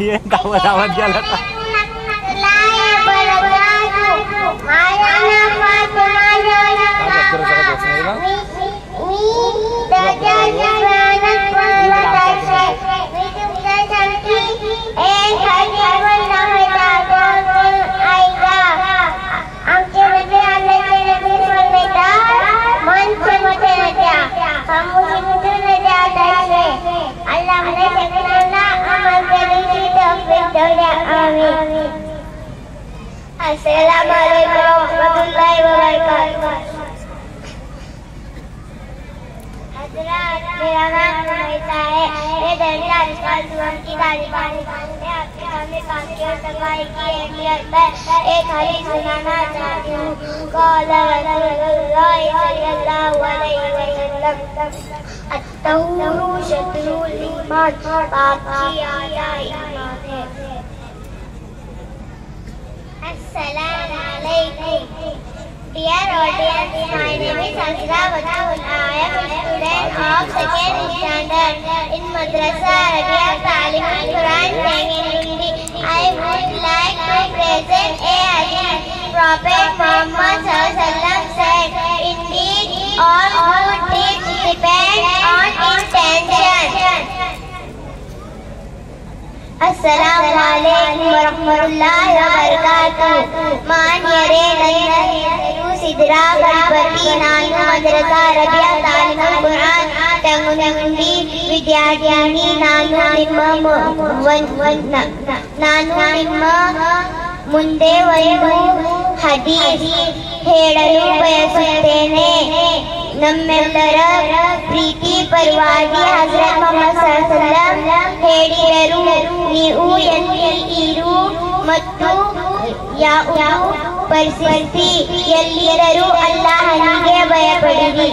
ये दावत गया था। अस्सलामुअलैकुम वरहमतुल्लाहि वबरकातुहू। हज़रात, मेरा नाम रुमैसा है। मैं दरजा अल की तालिबान मैं आपके सामने पाकी और तक़वा की अहमियत पर एक हदीस सुनाना चाहती हूँ। क़ाल रसूलुल्लाह सल्लल्लाहु अलैहि वसल्लम, अत्तहूरू शत्रुल ईमान, पाकी आधा ईमान है। Assalamualaikum. Dear audience, my name is Azra Batul. I am a student of second standard in Madrasa Arabia Talim Quran Hindi. I would like to present a hadith. Prophet Muhammad Sallallahu said, "Indeed, all good deeds depend on intention." अस्सलामुअलैकुम वरहमतुल्लाहि वबरकातुहू। मान्यरे नन्नरू सिद्रा गणपति नानु मद्रसा Arabia तालिमुल Quran तंगुंदी विद्यार्थिनी नानु ನಿಮ್ಮ ಮುಂದೆ ಒಂದು ಹದೀಸ್ ಹೇಳಲು ಬಯಸುತ್ತೇನೆ। ನಮ್ಮೆಲ್ಲರ ಪ್ರೀತಿ ಪರವಾಗಿ ಹಜರತ್ ಮೊಹಮ್ಮದ್ ಸಲ್ಲಲ್ಲಾಹು ಹೇಳಿದರು, ನೀವು ಎಲ್ಲಿರು ಮತ್ತು ಯಾವ ಪರಿಸ್ಥಿತಿ ಎಲ್ಲಿದ್ದರೂ ಅಲ್ಲಾಹನಿಗೆ ಭಯಪಡಿರಿ।